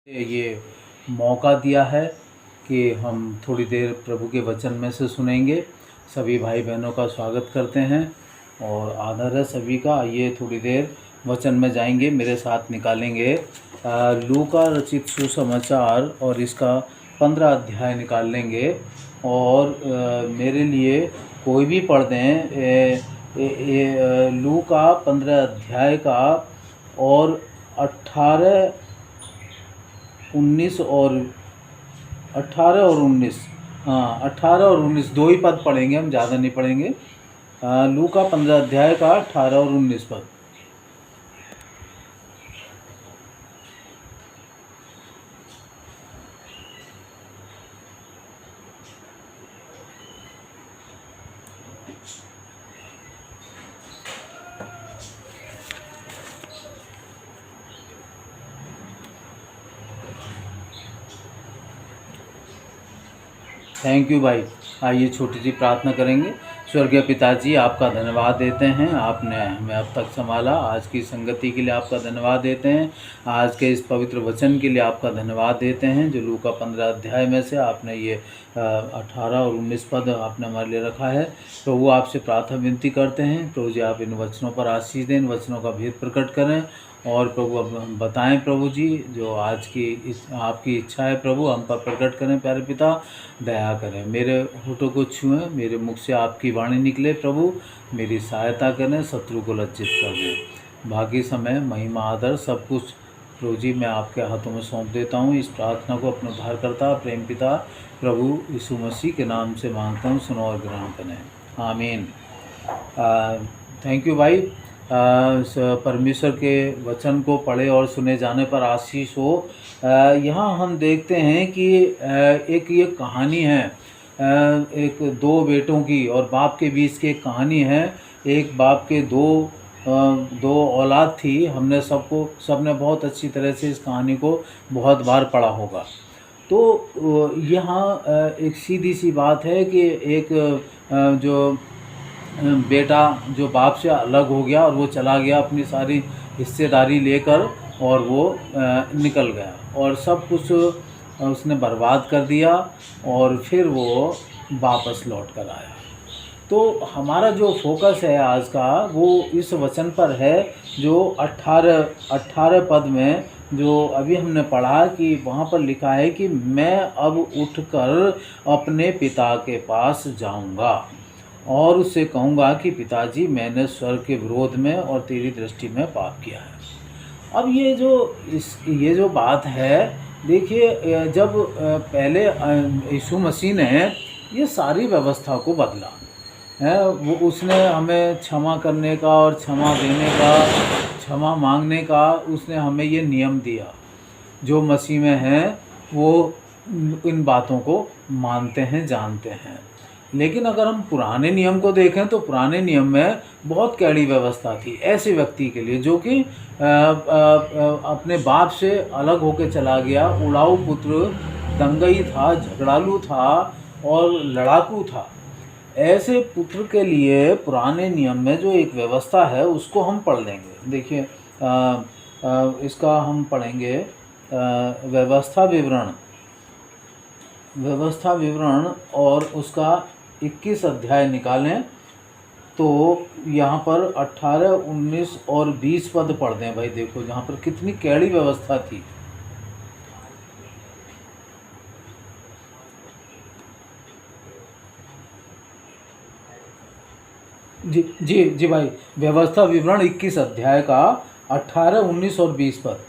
ये मौका दिया है कि हम थोड़ी देर प्रभु के वचन में से सुनेंगे। सभी भाई बहनों का स्वागत करते हैं और आदर है सभी का। ये थोड़ी देर वचन में जाएंगे, मेरे साथ निकालेंगे लूका रचित सुसमाचार और इसका 15 अध्याय निकाल लेंगे। और मेरे लिए कोई भी पढ़ दें लूका 15 अध्याय का और 18, 19 और 18 और 19, हाँ 18 और 19 दो ही पद पढ़ेंगे, हम ज़्यादा नहीं पढ़ेंगे। लूका 15 अध्याय का 18 और 19 पद। थैंक यू भाई। आइए छोटी सी प्रार्थना करेंगे। स्वर्गीय पिताजी, आपका धन्यवाद देते हैं, आपने हमें अब तक संभाला। आज की संगति के लिए आपका धन्यवाद देते हैं। आज के इस पवित्र वचन के लिए आपका धन्यवाद देते हैं जो लूका 15 अध्याय में से आपने ये 18 और 19 पद आपने हमारे लिए रखा है। प्रभु आपसे प्रार्थना विनती करते हैं, प्रभु जी आप इन वचनों पर आशीष दें, इन वचनों का भेद प्रकट करें और प्रभु अब हम बताएं। प्रभु जी जो आज की आपकी इच्छा है प्रभु हम पर प्रकट करें। प्यारे पिता दया करें, मेरे होठों को छुएं, मेरे मुख से आपकी वाणी निकले। प्रभु मेरी सहायता करें, शत्रु को लज्जित कर दें। बाकी समय महिमा आदर सब कुछ प्रभु जी मैं आपके हाथों में सौंप देता हूँ। इस प्रार्थना को अपने उद्धारकर्ता प्रेम पिता प्रभु यीशु मसीह के नाम से मांगता हूँ, सुनो और ग्रहण करें, आमीन। थैंक यू भाई। परमेश्वर के वचन को पढ़े और सुने जाने पर आशीष हो। यहाँ हम देखते हैं कि एक ये कहानी है, एक दो बेटों की और बाप के बीच की एक कहानी है। एक बाप के दो औलाद थी। हमने सबने बहुत अच्छी तरह से इस कहानी को बहुत बार पढ़ा होगा। तो यहाँ एक सीधी सी बात है कि एक जो बेटा जो बाप से अलग हो गया और वो चला गया अपनी सारी हिस्सेदारी लेकर और वो निकल गया और सब कुछ उसने बर्बाद कर दिया और फिर वो वापस लौट कर आया। तो हमारा जो फोकस है आज का वो इस वचन पर है जो 18 पद में जो अभी हमने पढ़ा कि वहाँ पर लिखा है कि मैं अब उठकर अपने पिता के पास जाऊँगा और उससे कहूँगा कि पिताजी मैंने स्वर्ग के विरोध में और तेरी दृष्टि में पाप किया है। अब ये जो बात है, देखिए जब पहले यीशु मसीह ने ये सारी व्यवस्था को बदला है, वो उसने हमें क्षमा करने का और क्षमा देने का, क्षमा मांगने का उसने हमें ये नियम दिया। जो मसीह में हैं वो इन बातों को मानते हैं, जानते हैं। लेकिन अगर हम पुराने नियम को देखें तो पुराने नियम में बहुत कड़ी व्यवस्था थी ऐसे व्यक्ति के लिए जो कि अपने बाप से अलग होकर चला गया, उड़ाऊ पुत्र, दंगई था, झगड़ालू था और लड़ाकू था। ऐसे पुत्र के लिए पुराने नियम में जो एक व्यवस्था है उसको हम पढ़ लेंगे। देखिए इसका हम पढ़ेंगे व्यवस्था विवरण और उसका 21 अध्याय निकालें तो यहाँ पर 18, 19 और 20 पद पढ़ दें। भाई देखो यहाँ पर कितनी कैड़ी व्यवस्था थी। जी जी जी भाई, व्यवस्था विवरण 21 अध्याय का 18, 19 और 20 पद।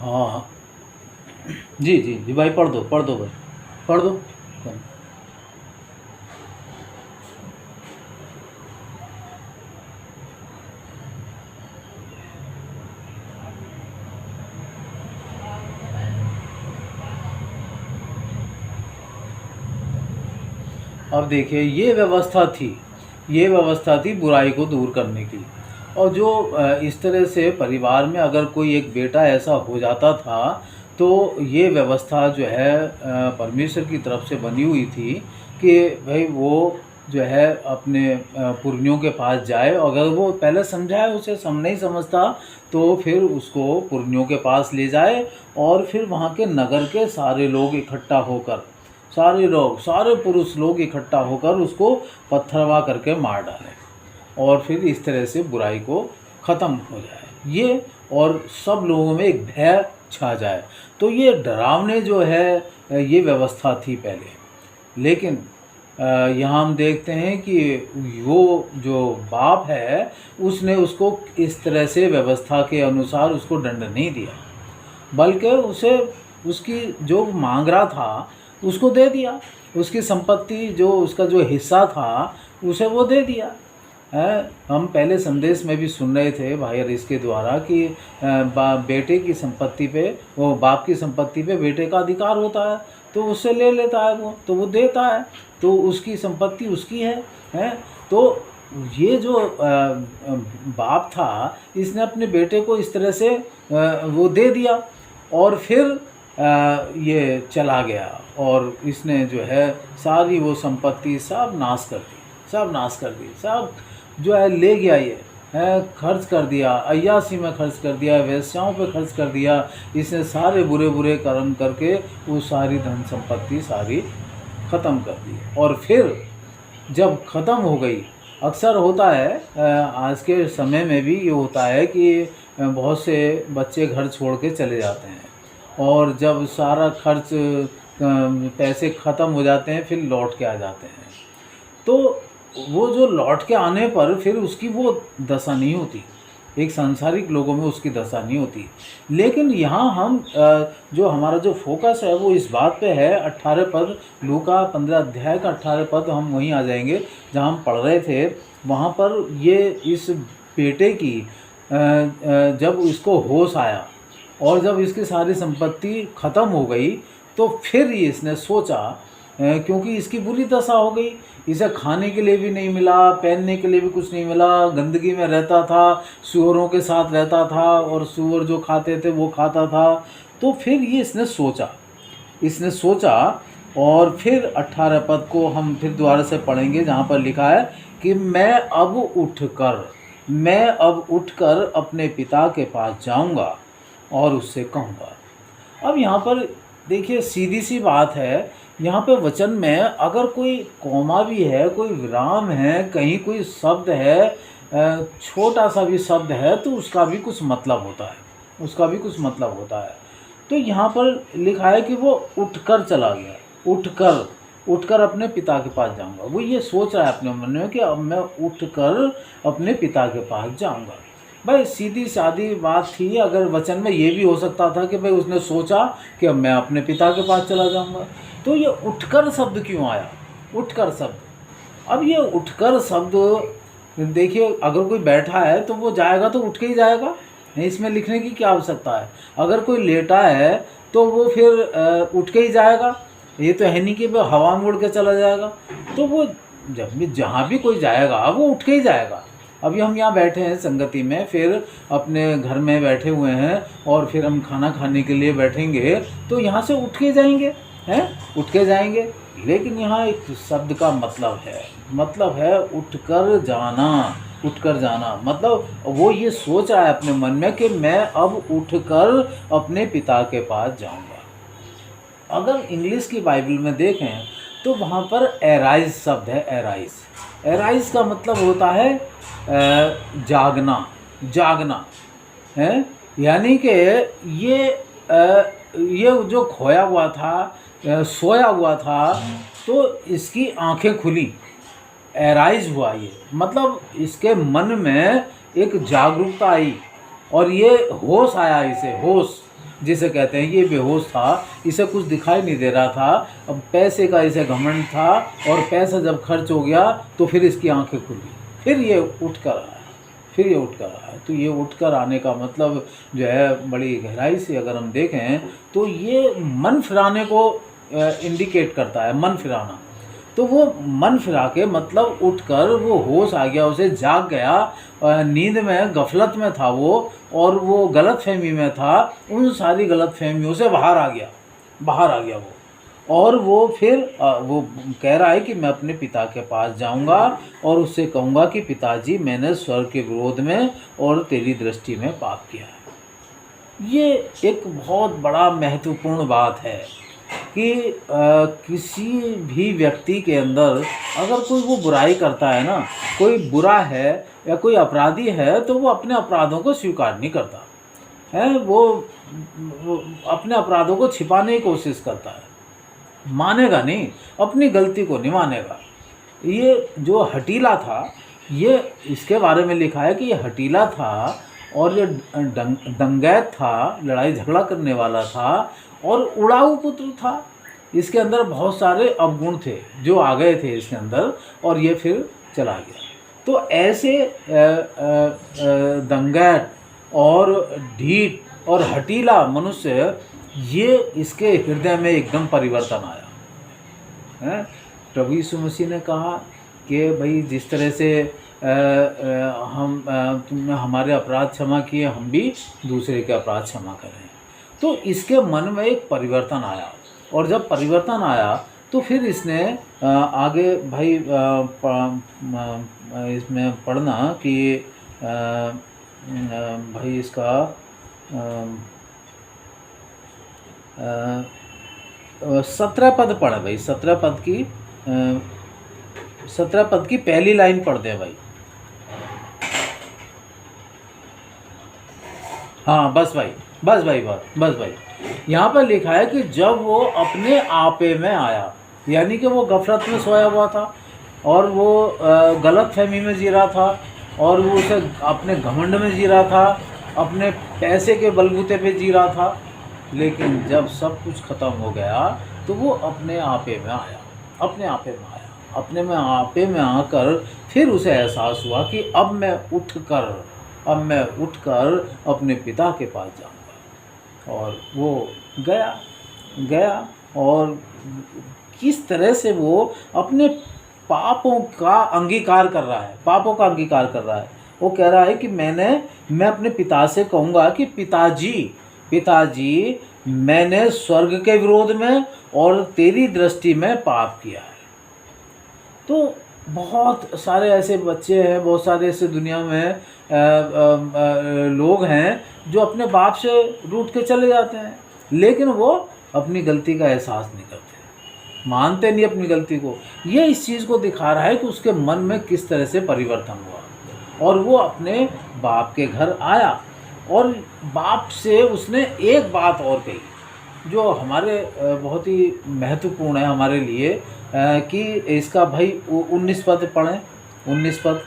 हाँ जी जी जी भाई, पढ़ दो भाई, पढ़ दो। अब देखिए ये व्यवस्था थी बुराई को दूर करने की। और जो इस तरह से परिवार में अगर कोई एक बेटा ऐसा हो जाता था, तो ये व्यवस्था जो है परमेश्वर की तरफ से बनी हुई थी कि भाई वो जो है अपने पुरनियों के पास जाए। अगर वो पहले समझाए, उसे नहीं समझता, तो फिर उसको पुरनियों के पास ले जाए और फिर वहाँ के नगर के सारे लोग इकट्ठा होकर, सारे पुरुष लोग इकट्ठा होकर उसको पत्थरवा करके मार डालें और फिर इस तरह से बुराई को ख़त्म हो जाए ये, और सब लोगों में एक भय छा जाए। तो ये डरावने जो है ये व्यवस्था थी पहले। लेकिन यहाँ हम देखते हैं कि वो जो बाप है उसने उसको इस तरह से व्यवस्था के अनुसार उसको दंड नहीं दिया, बल्कि उसे उसकी जो मांग रहा था उसको दे दिया। उसकी संपत्ति जो उसका जो हिस्सा था उसे वो दे दिया है। हम पहले संदेश में भी सुन रहे थे भाई हरीश के द्वारा कि बेटे की संपत्ति पे, वो बाप की संपत्ति पे बेटे का अधिकार होता है, तो उससे ले लेता है वो, तो वो देता है, तो उसकी संपत्ति उसकी है। तो ये जो बाप था इसने अपने बेटे को इस तरह से वो दे दिया और फिर ये चला गया और इसने जो है सारी वो संपत्ति सब नाश कर दी, सब जो है ले गया, ये है खर्च कर दिया, अय्यासी में खर्च कर दिया, वेश्याओं पे खर्च कर दिया। इसने सारे बुरे बुरे कर्म करके वो सारी धन संपत्ति सारी ख़त्म कर दी। और फिर जब ख़त्म हो गई, अक्सर होता है आज के समय में भी ये होता है कि बहुत से बच्चे घर छोड़ के चले जाते हैं और जब सारा खर्च पैसे ख़त्म हो जाते हैं फिर लौट के आ जाते हैं। तो वो जो लौट के आने पर फिर उसकी वो दशा नहीं होती, एक सांसारिक लोगों में उसकी दशा नहीं होती। लेकिन यहाँ हम जो हमारा जो फोकस है वो इस बात पे है, 18 पद, लूका 15 अध्याय का 18 पद, हम वहीं आ जाएंगे जहाँ हम पढ़ रहे थे। वहाँ पर ये इस बेटे की जब इसको होश आया और जब इसकी सारी संपत्ति ख़त्म हो गई तो फिर इसने सोचा, क्योंकि इसकी बुरी दशा हो गई, इसे खाने के लिए भी नहीं मिला, पहनने के लिए भी कुछ नहीं मिला, गंदगी में रहता था, सूअरों के साथ रहता था और सूअर जो खाते थे वो खाता था। तो फिर ये इसने सोचा और फिर 18 पद को हम फिर दोबारा से पढ़ेंगे जहाँ पर लिखा है कि मैं अब उठकर अपने पिता के पास जाऊँगा और उससे कहूँगा। अब यहाँ पर देखिए सीधी सी बात है, यहाँ पे वचन में अगर कोई कॉमा भी है, कोई विराम है, कहीं कोई शब्द है, छोटा सा भी शब्द है, तो उसका भी कुछ मतलब होता है। तो यहाँ पर लिखा है कि वो उठकर चला गया, उठकर अपने पिता के पास जाऊँगा। वो ये सोच रहा है अपने मन में कि अब मैं उठकर अपने पिता के पास जाऊँगा। भाई सीधी सादी बात थी। अगर वचन में ये भी हो सकता था कि भाई उसने सोचा कि अब मैं अपने पिता के पास चला जाऊंगा। तो ये उठकर शब्द क्यों आया? उठकर शब्द, अब ये उठकर शब्द देखिए, अगर कोई बैठा है तो वो जाएगा तो उठ के ही जाएगा, इसमें लिखने की क्या आवश्यकता है। अगर कोई लेटा है तो वो फिर उठ के ही जाएगा, ये तो है नहीं कि वो हवा में उड़ के चला जाएगा। तो वो जब भी जहाँ भी कोई जाएगा वो उठ के ही जाएगा। अभी हम यहाँ बैठे हैं संगति में, फिर अपने घर में बैठे हुए हैं और फिर हम खाना खाने के लिए बैठेंगे तो यहाँ से उठ के जाएंगे। लेकिन यहाँ एक शब्द का मतलब है उठकर जाना। मतलब वो ये सोच रहा है अपने मन में कि मैं अब उठकर अपने पिता के पास जाऊँगा। अगर इंग्लिश की बाइबल में देखें तो वहाँ पर एराइज शब्द है। एराइज का मतलब होता है जागना है, यानी कि ये जो खोया हुआ था, सोया हुआ था, तो इसकी आंखें खुली, एराइज हुआ। ये मतलब इसके मन में एक जागरूकता आई और ये होश आया, इसे होश जिसे कहते हैं। ये बेहोश था, इसे कुछ दिखाई नहीं दे रहा था, अब पैसे का इसे घमंड था और पैसा जब खर्च हो गया तो फिर इसकी आंखें खुली, फिर ये उठकर आया। तो ये उठकर आने का मतलब जो है बड़ी गहराई से अगर हम देखें तो ये मन फिराने को इंडिकेट करता है, मन फिराना। तो वो मन फिरा के मतलब उठकर वो होश आ गया, उसे जाग गया, नींद में गफलत में था वो, और वो गलत फहमी में था, उन सारी गलत फहमियों से बाहर आ गया, बाहर आ गया वो। और वो फिर वो कह रहा है कि मैं अपने पिता के पास जाऊंगा और उससे कहूंगा कि पिताजी, मैंने स्वर्ग के विरोध में और तेरी दृष्टि में पाप किया है। ये एक बहुत बड़ा महत्वपूर्ण बात है कि किसी भी व्यक्ति के अंदर अगर कोई वो बुराई करता है ना, कोई बुरा है या कोई अपराधी है, तो वो अपने अपराधों को स्वीकार नहीं करता है, वो अपने अपराधों को छिपाने की कोशिश करता है, मानेगा नहीं, अपनी गलती को नहीं मानेगा। ये जो हठीला था, ये इसके बारे में लिखा है कि ये हठीला था और ये दंगैत था, लड़ाई झगड़ा करने वाला था और उड़ाऊ पुत्र था। इसके अंदर बहुत सारे अवगुण थे जो आ गए थे इसके अंदर, और ये फिर चला गया। तो ऐसे दंगैत और ढीठ और हठीला मनुष्य, ये इसके हृदय में एकदम परिवर्तन आया है। प्रभु यीशु मसीह ने कहा कि भाई जिस तरह से तुमने हमारे अपराध क्षमा किए, हम भी दूसरे के अपराध क्षमा करें। तो इसके मन में एक परिवर्तन आया, और जब परिवर्तन आया तो फिर इसने आगे भाई इसमें पढ़ना कि भाई इसका 17 पद पढ़े भाई, 17 पद की पहली लाइन पढ़ दे भाई। हाँ बस भाई, बस भाई, बस भाई। यहाँ पर लिखा है कि जब वो अपने आपे में आया, यानी कि वो गफलत में सोया हुआ था और वो गलत फहमी में जी रहा था, और वो उसे अपने घमंड में जी रहा था, अपने पैसे के बलबूते पे जी रहा था। लेकिन जब सब कुछ खत्म हो गया तो वो अपने आपे में आया, अपने आपे में आया, अपने में आपे में आकर फिर उसे एहसास हुआ कि अब मैं उठकर अपने पिता के पास जाऊंगा। और वो गया और किस तरह से वो अपने पापों का अंगीकार कर रहा है, पापों का अंगीकार कर रहा है। वो कह रहा है कि मैं अपने पिता से कहूँगा कि पिताजी, मैंने स्वर्ग के विरोध में और तेरी दृष्टि में पाप किया है। तो बहुत सारे ऐसे बच्चे हैं, बहुत सारे ऐसे दुनिया में लोग हैं जो अपने बाप से रूठ के चले जाते हैं, लेकिन वो अपनी गलती का एहसास नहीं करते, मानते नहीं अपनी गलती को। ये इस चीज़ को दिखा रहा है कि उसके मन में किस तरह से परिवर्तन हुआ, और वो अपने बाप के घर आया और बाप से उसने एक बात और कही जो हमारे बहुत ही महत्वपूर्ण है हमारे लिए, कि इसका भाई 19 पद पढ़ें, 19 पद।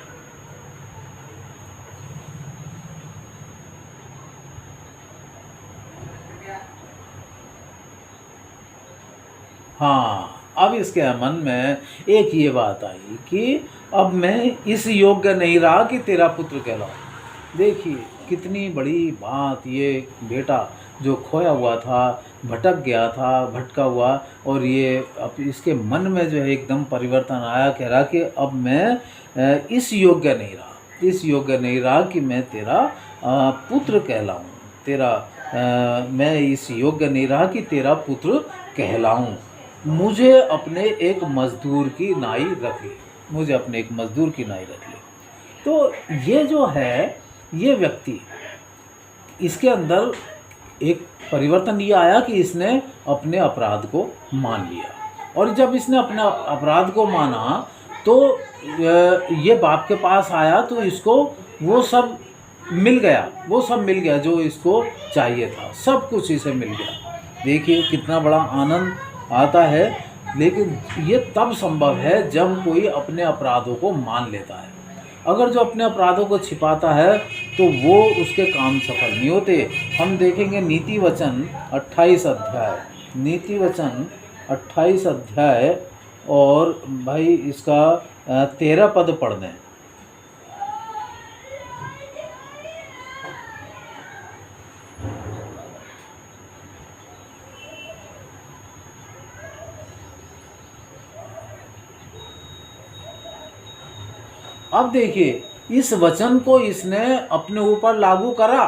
हाँ, अब इसके मन में एक ये बात आई कि अब मैं इस योग्य नहीं रहा कि तेरा पुत्र कहलाऊं। देखिए कितनी बड़ी बात, ये बेटा जो खोया हुआ था, भटक गया था, भटका हुआ, और ये अब इसके मन में जो है एकदम परिवर्तन आया, कह रहा कि अब मैं इस योग्य नहीं रहा कि मैं तेरा पुत्र कहलाऊं, मैं इस योग्य नहीं रहा कि तेरा पुत्र कहलाऊं। मुझे अपने एक मजदूर की नाई रख ली। तो ये जो है, ये व्यक्ति, इसके अंदर एक परिवर्तन ये आया कि इसने अपने अपराध को मान लिया, और जब इसने अपने अपराध को माना तो ये बाप के पास आया, तो इसको वो सब मिल गया जो इसको चाहिए था, सब कुछ इसे मिल गया। देखिए कितना बड़ा आनंद आता है। लेकिन ये तब संभव है जब कोई अपने अपराधों को मान लेता है। अगर जो अपने अपराधों को छिपाता है तो वो उसके काम सफल नहीं होते। हम देखेंगे नीति वचन 28 अध्याय और भाई इसका 13 पद पढ़ दें। अब देखिए इस वचन को इसने अपने ऊपर लागू करा।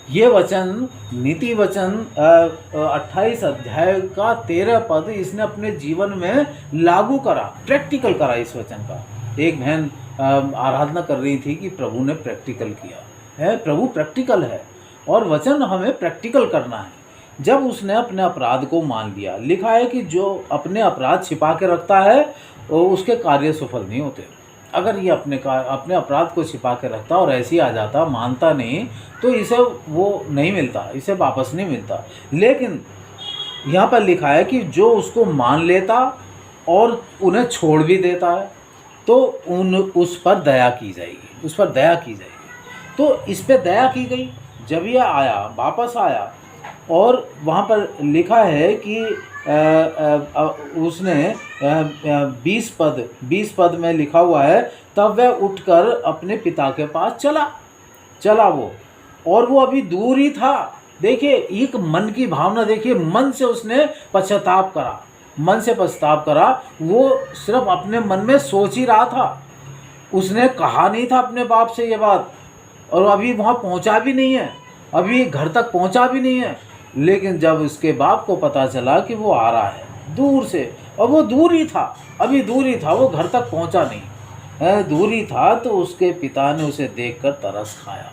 ये वचन नीति वचन 28 अध्याय का 13 पद इसने अपने जीवन में लागू करा, प्रैक्टिकल करा इस वचन का। एक बहन आराधना कर रही थी कि प्रभु ने प्रैक्टिकल किया है। प्रभु प्रैक्टिकल है और वचन हमें प्रैक्टिकल करना है। जब उसने अपने अपराध को मान लिया, लिखा है कि जो अपने अपराध छिपा के रखता है उसके कार्य सफल नहीं होते। अगर ये अपने अपराध को छिपा के रखता और ऐसे ही आ जाता, मानता नहीं, तो इसे वो नहीं मिलता, इसे वापस नहीं मिलता। लेकिन यहाँ पर लिखा है कि जो उसको मान लेता और उन्हें छोड़ भी देता है तो उस पर दया की जाएगी, उस पर दया की जाएगी। तो इस पर दया की गई। जब यह आया, वापस आया, और वहाँ पर लिखा है कि उसने 20 पद में लिखा हुआ है, तब वह उठकर अपने पिता के पास चला वो, और वो अभी दूर ही था। देखिए एक मन की भावना, देखिए मन से उसने पश्चाताप करा, मन से पश्चाताप करा। वो सिर्फ अपने मन में सोच ही रहा था, उसने कहा नहीं था अपने बाप से ये बात, और अभी वहाँ पहुँचा भी नहीं है, अभी घर तक पहुँचा भी नहीं है। लेकिन जब उसके बाप को पता चला कि वो आ रहा है दूर से, और वो दूर ही था, अभी दूर ही था, वो घर तक पहुंचा नहीं है, दूर ही था, तो उसके पिता ने उसे देखकर तरस खाया।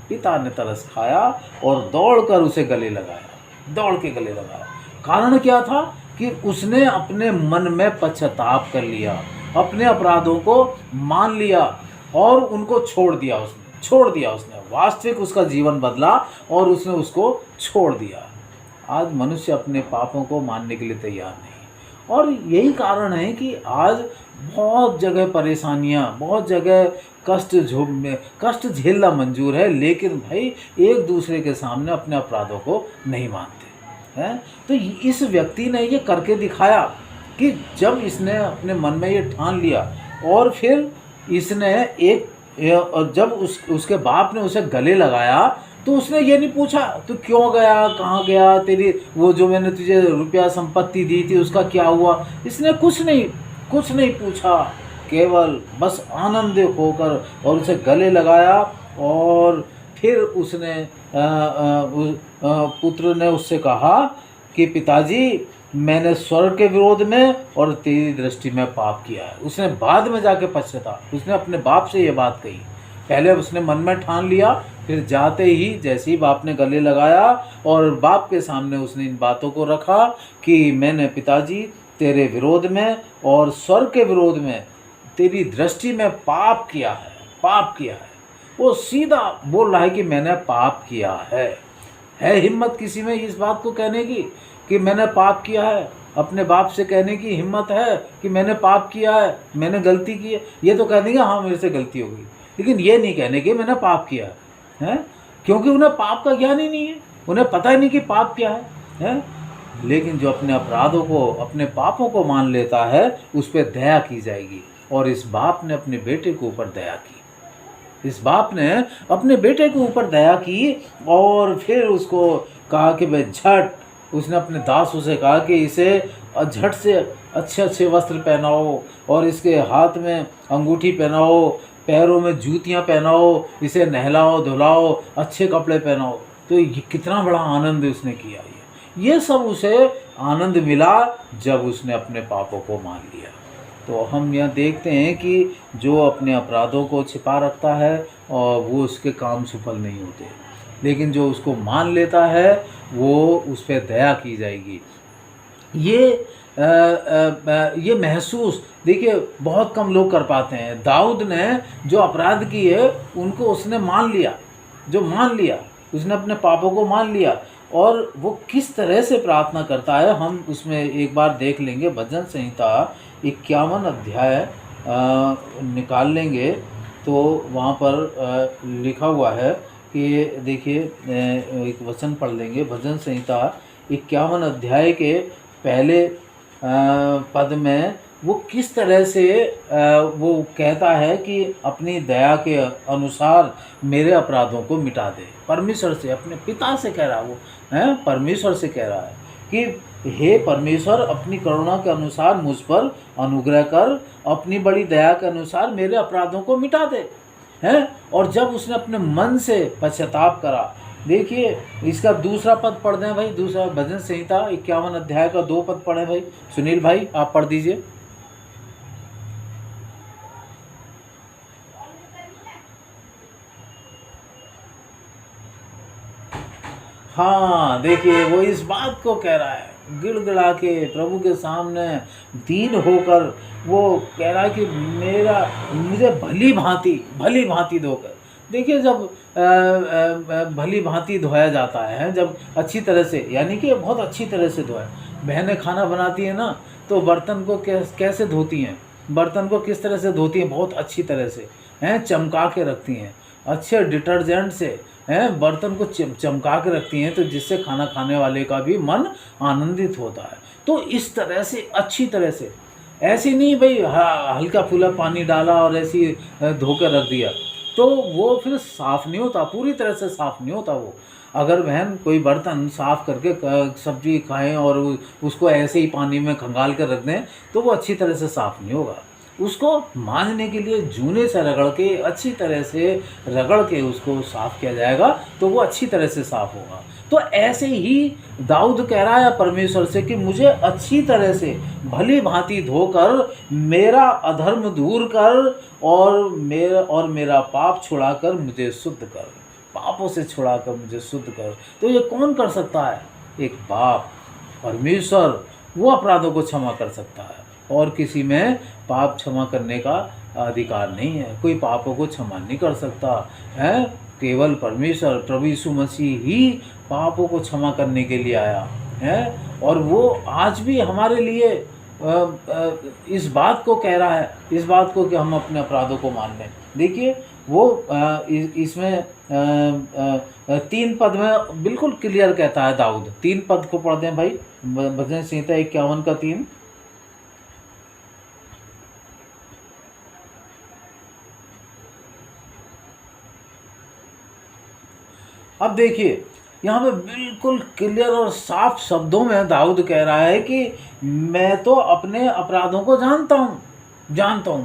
पिता ने तरस खाया और दौड़कर उसे गले लगाया, दौड़ के गले लगाया। कारण क्या था कि उसने अपने मन में पश्चाताप कर लिया, अपने अपराधों को मान लिया और उनको छोड़ दिया उसने। वास्तविक उसका जीवन बदला और उसने उसको छोड़ दिया। आज मनुष्य अपने पापों को मानने के लिए तैयार नहीं, और यही कारण है कि आज बहुत जगह परेशानियां, बहुत जगह कष्ट झेलना मंजूर है, लेकिन भाई एक दूसरे के सामने अपने अपराधों को नहीं मानते हैं। तो इस व्यक्ति ने ये करके दिखाया कि जब इसने अपने मन में ये ठान लिया, और फिर इसने और जब उसके बाप ने उसे गले लगाया, तो उसने ये नहीं पूछा तू क्यों गया, कहाँ गया, तेरी वो जो मैंने तुझे रुपया संपत्ति दी थी उसका क्या हुआ। इसने कुछ नहीं पूछा, केवल बस आनंद होकर और उसे गले लगाया। और फिर उसने पुत्र ने उससे कहा कि पिताजी, मैंने स्वर्ग के विरोध में और तेरी दृष्टि में पाप किया है। उसने बाद में जाके पछता, उसने अपने बाप से ये बात कही। पहले उसने मन में ठान लिया, फिर जाते ही जैसे ही बाप ने गले लगाया और बाप के सामने उसने इन बातों को रखा कि मैंने पिताजी तेरे विरोध में और स्वर्ग के विरोध में तेरी दृष्टि में पाप किया है। वो सीधा बोल रहा है कि मैंने पाप किया है हिम्मत किसी में इस बात को कहने की कि मैंने पाप किया है? अपने बाप से कहने की हिम्मत है कि मैंने पाप किया है, मैंने गलती की है? ये तो कह देंगे हाँ मेरे से गलती हो गई, लेकिन ये नहीं कहने की मैंने पाप किया है, क्योंकि उन्हें पाप का ज्ञान ही नहीं है, उन्हें पता ही नहीं कि पाप क्या है। लेकिन जो अपने अपराधों को, अपने पापों को मान लेता है, उस पर दया की जाएगी। और इस बाप ने अपने बेटे के ऊपर दया की, इस बाप ने अपने बेटे के ऊपर दया की, और फिर उसको कहा कि भाई झट, उसने अपने दासों से कहा कि इसे झट से अच्छे वस्त्र पहनाओ, और इसके हाथ में अंगूठी पहनाओ, पैरों में जूतियां पहनाओ, इसे नहलाओ धुलाओ, अच्छे कपड़े पहनाओ। तो ये कितना बड़ा आनंद उसने किया। ये सब उसे आनंद मिला जब उसने अपने पापों को मान लिया। तो हम यह देखते हैं कि जो अपने अपराधों को छिपा रखता है और वो उसके काम सफल नहीं होते, लेकिन जो उसको मान लेता है वो उस पर दया की जाएगी। ये महसूस देखिए बहुत कम लोग कर पाते हैं। दाऊद ने जो अपराध किए उनको उसने मान लिया, उसने अपने पापों को मान लिया, और वो किस तरह से प्रार्थना करता है हम उसमें एक बार देख लेंगे। भजन संहिता 51 अध्याय निकाल लेंगे तो वहाँ पर लिखा हुआ है कि देखिए एक वचन पढ़ लेंगे। भजन संहिता 51 अध्याय के पहले पद में वो किस तरह से वो कहता है कि अपनी दया के अनुसार मेरे अपराधों को मिटा दे। परमेश्वर से, अपने पिता से कह रहा है, वो है परमेश्वर से कह रहा है कि हे परमेश्वर, अपनी करुणा के अनुसार मुझ पर अनुग्रह कर, अपनी बड़ी दया के अनुसार मेरे अपराधों को मिटा दे। हैं? और जब उसने अपने मन से पश्चाताप करा, देखिए इसका दूसरा पद पढ़ दें भाई, दूसरा भजन संहिता 51 अध्याय का 2 पद पढ़ें भाई। सुनील भाई आप पढ़ दीजिए। हाँ देखिए, वो इस बात को कह रहा है, गिड़गिड़ा के प्रभु के सामने दीन होकर वो कह रहा है कि मुझे भली भांति धोकर। देखिए जब भली भांति धोया जाता है, जब अच्छी तरह से, यानी कि बहुत अच्छी तरह से धोया। बहनें खाना बनाती हैं ना, तो बर्तन को कैसे धोती हैं, बर्तन को किस तरह से धोती हैं, बहुत अच्छी तरह से हैं, चमका के रखती हैं, अच्छे डिटर्जेंट से हैं, बर्तन को चमका के रखती हैं, तो जिससे खाना खाने वाले का भी मन आनंदित होता है। तो इस तरह से अच्छी तरह से, ऐसे नहीं भाई हल्का फुल्का पानी डाला और ऐसी धो कर रख दिया, तो वो फिर साफ़ नहीं होता, पूरी तरह से साफ़ नहीं होता वो। अगर बहन कोई बर्तन साफ़ करके सब्जी खाएं और उसको ऐसे ही पानी में खंगाल कर रख दें, तो वो अच्छी तरह से साफ़ नहीं होगा। उसको मांजने के लिए जूने से रगड़ के, अच्छी तरह से रगड़ के उसको साफ़ किया जाएगा, तो वो अच्छी तरह से साफ़ होगा। तो ऐसे ही दाऊद कह रहा है परमेश्वर से कि मुझे अच्छी तरह से भली भांति धोकर मेरा अधर्म दूर कर, और मेरा पाप छुड़ाकर मुझे शुद्ध कर, पापों से छुड़ाकर मुझे शुद्ध कर। तो ये कौन कर सकता है? एक बाप परमेश्वर, वो अपराधों को क्षमा कर सकता है, और किसी में पाप क्षमा करने का अधिकार नहीं है। कोई पापों को क्षमा नहीं कर सकता है, केवल परमेश्वर प्रभु यीशु मसीह ही पापों को क्षमा करने के लिए आया है। और वो आज भी हमारे लिए इस बात को कह रहा है, इस बात को कि हम अपने अपराधों को मान लें। देखिए वो इसमें 3 पद में बिल्कुल क्लियर कहता है दाऊद। 3 पद को पढ़ दें भाई, भजन संहिता 51 का 3। अब देखिए यहाँ पे बिल्कुल क्लियर और साफ शब्दों में दाऊद कह रहा है कि मैं तो अपने अपराधों को जानता हूँ,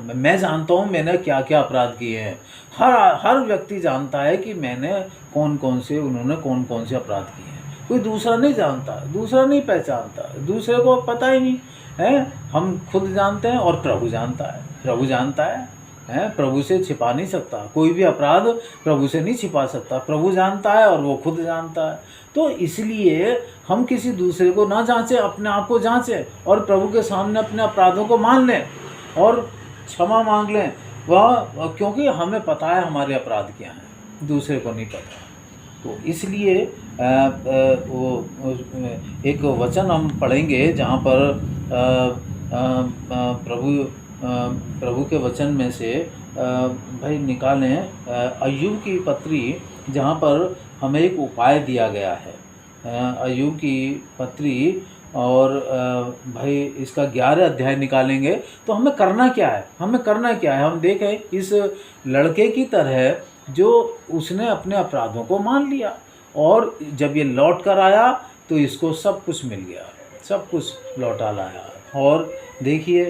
मैं जानता हूँ मैंने क्या क्या अपराध किए हैं। हर व्यक्ति जानता है कि उन्होंने कौन कौन से अपराध किए हैं। कोई दूसरा नहीं जानता, दूसरा नहीं पहचानता, दूसरे को पता ही नहीं है। हम खुद जानते हैं और प्रभु जानता है, प्रभु से छिपा नहीं सकता। कोई भी अपराध प्रभु से नहीं छिपा सकता, प्रभु जानता है और वो खुद जानता है। तो इसलिए हम किसी दूसरे को ना जांचें, अपने आप को जांचें और प्रभु के सामने अपने अपराधों को मान लें और क्षमा मांग लें। क्योंकि हमें पता है हमारे अपराध क्या हैं, दूसरे को नहीं पता। तो इसलिए एक वचन हम पढ़ेंगे जहाँ पर प्रभु के वचन में से भाई निकालें अय्यूब की पत्री, जहाँ पर हमें एक उपाय दिया गया है। अय्यूब की पत्री और भाई इसका 11 अध्याय निकालेंगे तो हमें करना क्या है, हम देखें इस लड़के की तरह जो उसने अपने अपराधों को मान लिया और जब ये लौट कर आया तो इसको सब कुछ मिल गया, सब कुछ लौटा लाया। और देखिए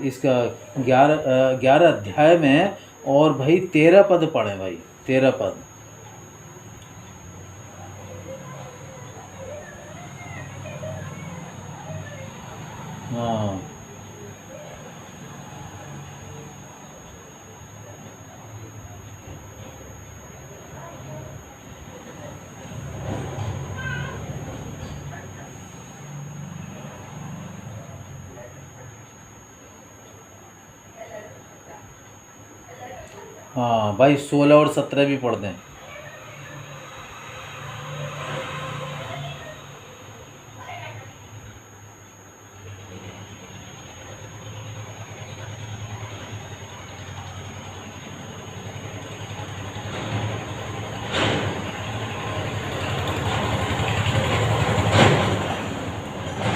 इसका 11 अध्याय में और भाई 13 पद पढ़ें भाई, 13 पद। हाँ हाँ भाई 16 और 17 भी पढ़ दें।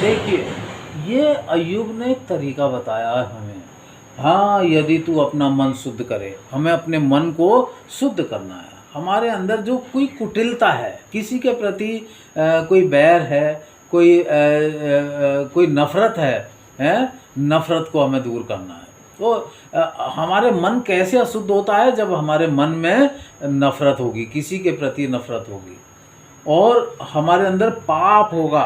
देखिए ये अय्यूब ने एक तरीका बताया है हमें। हाँ, यदि तू अपना मन शुद्ध करे, हमें अपने मन को शुद्ध करना है। हमारे अंदर जो कोई कुटिलता है, किसी के प्रति कोई बैर है, कोई नफ़रत है, नफ़रत को हमें दूर करना है। तो हमारे मन कैसे अशुद्ध होता है? जब हमारे मन में नफ़रत होगी, किसी के प्रति नफ़रत होगी और हमारे अंदर पाप होगा।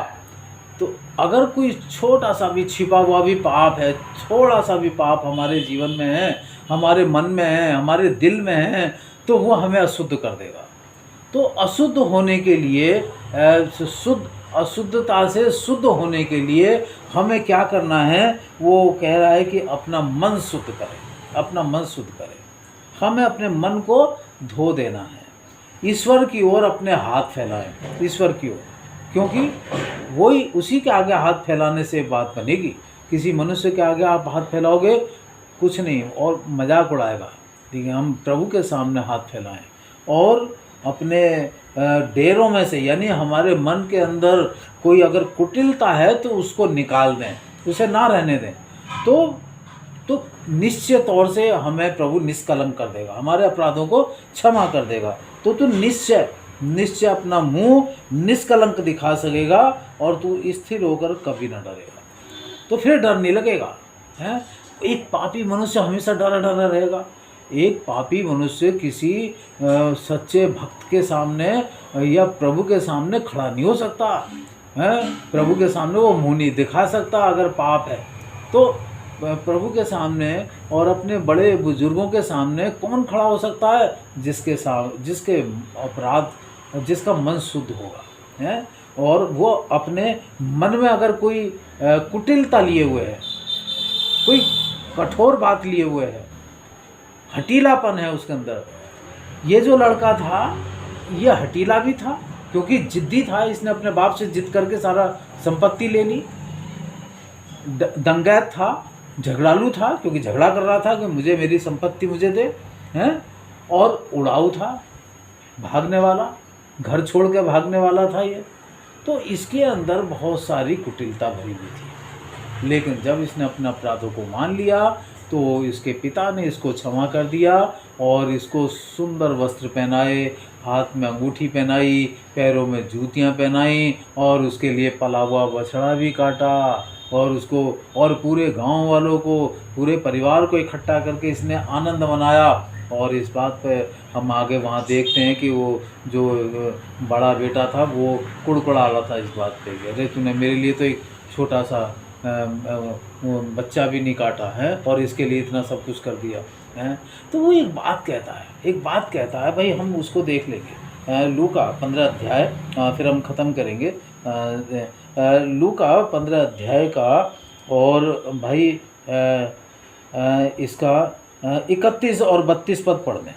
तो अगर कोई छोटा सा भी छिपा हुआ भी पाप है, थोड़ा सा भी पाप हमारे जीवन में है, हमारे मन में है, हमारे दिल में है, तो वो हमें अशुद्ध कर देगा। तो अशुद्ध होने के लिए अशुद्धता से शुद्ध होने के लिए हमें क्या करना है? वो कह रहा है कि अपना मन शुद्ध करें, अपना मन शुद्ध करें। हमें अपने मन को धो देना है, ईश्वर की ओर अपने हाथ फैलाएं, ईश्वर की ओर, क्योंकि वही उसी के आगे हाथ फैलाने से बात बनेगी। किसी मनुष्य के आगे आप हाथ फैलाओगे कुछ नहीं और मजाक उड़ाएगा। ठीक है, हम प्रभु के सामने हाथ फैलाएं और अपने डेरों में से, यानी हमारे मन के अंदर कोई अगर कुटिलता है तो उसको निकाल दें, उसे ना रहने दें। तो निश्चय तौर से हमें प्रभु निष्कलंक कर देगा, हमारे अपराधों को क्षमा कर देगा। तो तू निश्चय अपना मुंह निष्कलंक दिखा सकेगा और तू स्थिर होकर कभी ना डरेगा। तो फिर डर नहीं लगेगा है। एक पापी मनुष्य हमेशा डरा रहेगा। एक पापी मनुष्य किसी सच्चे भक्त के सामने या प्रभु के सामने खड़ा नहीं हो सकता है। प्रभु के सामने वो मुंह नहीं दिखा सकता अगर पाप है तो। प्रभु के सामने और अपने बड़े बुजुर्गों के सामने कौन खड़ा हो सकता है? जिसके अपराध, जिसका मन शुद्ध होगा है और वो अपने मन में अगर कोई कुटिलता लिए हुए है, कोई कठोर बात लिए हुए है, हठीलापन है उसके अंदर। ये जो लड़का था ये हठीला भी था क्योंकि जिद्दी था, इसने अपने बाप से जिद करके सारा संपत्ति ले ली। दंगैत था, झगड़ालू था क्योंकि झगड़ा कर रहा था कि मुझे मेरी संपत्ति मुझे दे हैं। और उड़ाऊ था, भागने वाला, घर छोड़ के भागने वाला था ये। तो इसके अंदर बहुत सारी कुटिलता भरी हुई थी। लेकिन जब इसने अपने अपराधों को मान लिया तो इसके पिता ने इसको क्षमा कर दिया और इसको सुंदर वस्त्र पहनाए, हाथ में अंगूठी पहनाई, पैरों में जूतियां पहनाई और उसके लिए पला हुआ बछड़ा भी काटा और उसको और पूरे गांव वालों को, पूरे परिवार को इकट्ठा करके इसने आनंद मनाया। और इस बात पे हम आगे वहाँ देखते हैं कि वो जो बड़ा बेटा था वो कुड़कुड़ा रहा था इस बात पे, अरे तूने मेरे लिए तो एक छोटा सा बच्चा भी नहीं काटा है और इसके लिए इतना सब कुछ कर दिया है। तो वो एक बात कहता है भाई, हम उसको देख लेंगे। लूका 15 अध्याय, फिर हम ख़त्म करेंगे। लूका 15 अध्याय का और भाई इसका 31 और 32 पद पढ़ दें।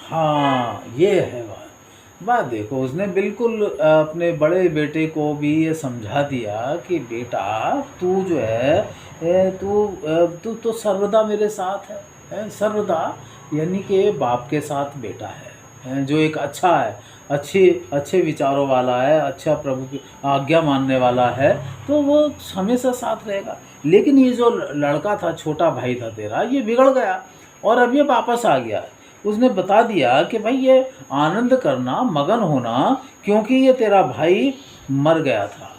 हाँ, ये है बात देखो, उसने बिल्कुल अपने बड़े बेटे को भी ये समझा दिया कि बेटा तू जो है तू तो सर्वदा मेरे साथ है, सर्वदा, यानी कि बाप के साथ बेटा है जो एक अच्छा है, अच्छे विचारों वाला है, अच्छा प्रभु की आज्ञा मानने वाला है, तो वो हमेशा साथ रहेगा। लेकिन ये जो लड़का था, छोटा भाई था तेरा, ये बिगड़ गया और अब ये वापस आ गया। उसने बता दिया कि भाई ये आनंद करना, मगन होना, क्योंकि ये तेरा भाई मर गया था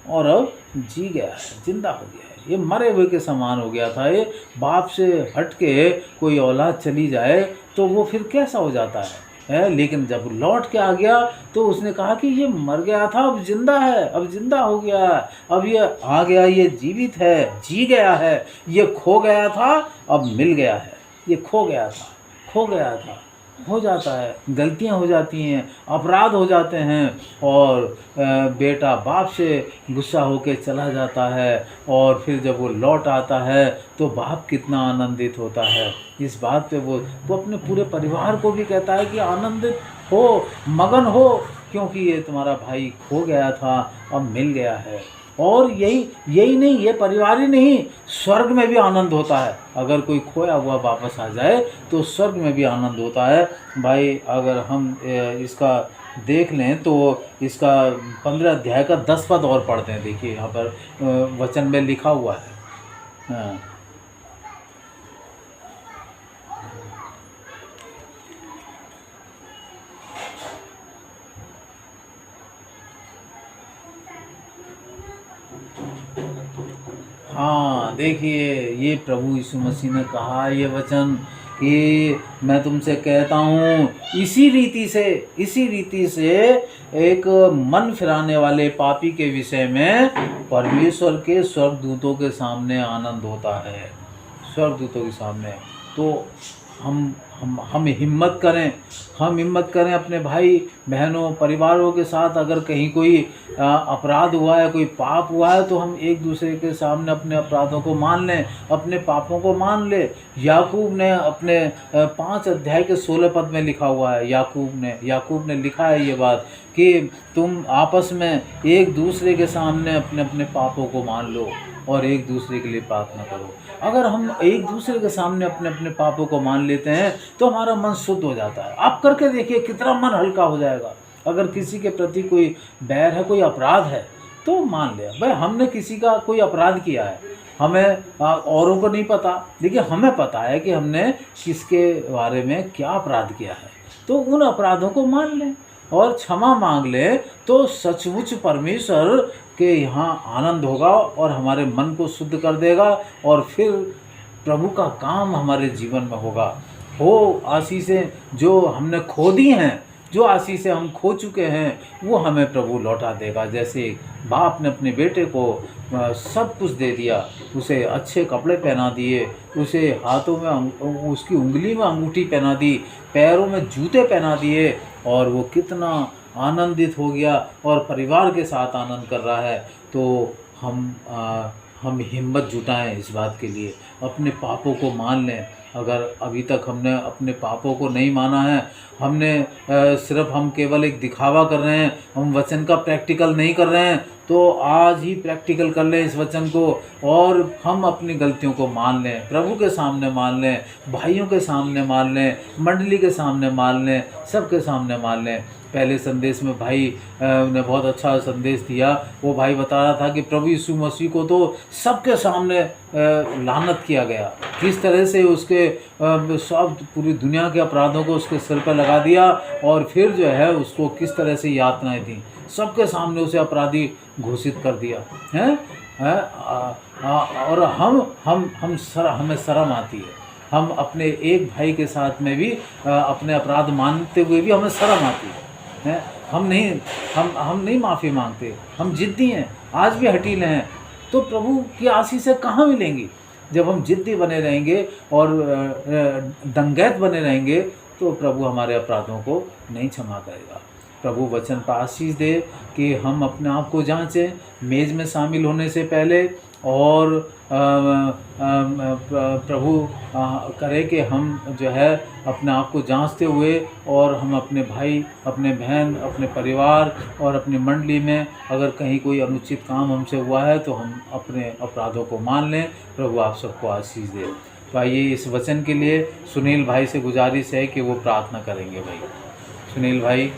और अब जी गया है, जिंदा हो गया है। ये मरे हुए के समान हो गया था। ये बाप से हट के कोई औलाद चली जाए तो वो फिर कैसा हो जाता है। लेकिन जब लौट के आ गया तो उसने कहा कि ये मर गया था, अब जिंदा है, अब जिंदा हो गया है, अब ये आ गया, ये जीवित है, जी गया है। ये खो गया था, अब मिल गया है। ये खो गया था, हो जाता है, गलतियां हो जाती हैं, अपराध हो जाते हैं और बेटा बाप से गुस्सा होके चला जाता है और फिर जब वो लौट आता है तो बाप कितना आनंदित होता है। इस बात पे वो अपने पूरे परिवार को भी कहता है कि आनंदित हो, मगन हो, क्योंकि ये तुम्हारा भाई खो गया था, अब मिल गया है। और यही नहीं, ये परिवार ही नहीं, स्वर्ग में भी आनंद होता है। अगर कोई खोया हुआ वापस आ जाए तो स्वर्ग में भी आनंद होता है। भाई अगर हम इसका देख लें तो इसका 15 अध्याय का 10 पद और पढ़ते हैं। देखिए यहाँ पर वचन में लिखा हुआ है। हाँ, हाँ, देखिए ये प्रभु यीशु मसीह ने कहा ये वचन कि मैं तुमसे कहता हूँ इसी रीति से एक मन फिराने वाले पापी के विषय में परमेश्वर के स्वर्गदूतों के सामने आनंद होता है। स्वर्गदूतों के सामने। तो हम हिम्मत करें अपने भाई बहनों परिवारों के साथ। अगर कहीं कोई अपराध हुआ है, कोई पाप हुआ है, तो हम एक दूसरे के सामने अपने अपराधों को मान लें, अपने पापों को मान लें। याकूब ने अपने 5 अध्याय के 16 पद में लिखा हुआ है, याकूब ने लिखा है ये बात कि तुम आपस में एक दूसरे के सामने अपने अपने पापों को मान लो और एक दूसरे के लिए प्रार्थना करो। अगर हम एक दूसरे के सामने अपने अपने पापों को मान लेते हैं तो हमारा मन शुद्ध हो जाता है। आप करके देखिए कितना मन हल्का हो जाएगा। अगर किसी के प्रति कोई बैर है, कोई अपराध है, तो मान ले भाई हमने किसी का कोई अपराध किया है, हमें औरों को नहीं पता, लेकिन हमें पता है कि हमने किसके बारे में क्या अपराध किया है। तो उन अपराधों को मान लें और क्षमा मांग लें, तो सचमुच परमेश्वर के यहाँ आनंद होगा और हमारे मन को शुद्ध कर देगा और फिर प्रभु का काम हमारे जीवन में होगा। हो आशीषें जो हमने खो दी हैं, जो आशीषें हम खो चुके हैं, वो हमें प्रभु लौटा देगा। जैसे बाप ने अपने बेटे को सब कुछ दे दिया, उसे अच्छे कपड़े पहना दिए, उसे हाथों में उसकी उंगली में अंगूठी पहना दी, पैरों में जूते पहना दिए, और वो कितना आनंदित हो गया और परिवार के साथ आनंद कर रहा है। तो हम हिम्मत जुटाएं इस बात के लिए, अपने पापों को मान लें। अगर अभी तक हमने अपने पापों को नहीं माना है, सिर्फ हम केवल एक दिखावा कर रहे हैं, हम वचन का प्रैक्टिकल नहीं कर रहे हैं, तो आज ही प्रैक्टिकल कर लें इस वचन को और हम अपनी गलतियों को मान लें, प्रभु के सामने मान लें, भाइयों के सामने मान लें, मंडली के सामने मान लें, सबके सामने मान लें। पहले संदेश में भाई ने बहुत अच्छा संदेश दिया। वो भाई बता रहा था कि प्रभु यीशु मसीह को तो सबके सामने लानत किया गया, किस तरह से उसके सब पूरी दुनिया के अपराधों को उसके सिर पर लगा दिया और फिर जो है उसको किस तरह से यातनाएं दी, सबके सामने उसे अपराधी घोषित कर दिया है। और हमें शर्म आती है, हम अपने एक भाई के साथ में भी अपने अपराध मानते हुए भी हमें शर्म आती है। हम नहीं माफ़ी मांगते, हम जिद्दी हैं, आज भी हठीले हैं। तो प्रभु की आशीषें कहाँ मिलेंगी? जब हम जिद्दी बने रहेंगे और दंगैत बने रहेंगे तो प्रभु हमारे अपराधों को नहीं क्षमा करेगा। प्रभु वचन पर आशीष दे कि हम अपने आप को जांचें मेज़ में शामिल होने से पहले, और प्रभु करे कि हम जो है अपने आप को जांचते हुए और हम अपने भाई, अपने बहन, अपने परिवार और अपनी मंडली में अगर कहीं कोई अनुचित काम हमसे हुआ है तो हम अपने अपराधों को मान लें। प्रभु आप सबको आशीष दे। तो आइए इस वचन के लिए सुनील भाई से गुजारिश है कि वो प्रार्थना करेंगे। भाई सुनील भाई।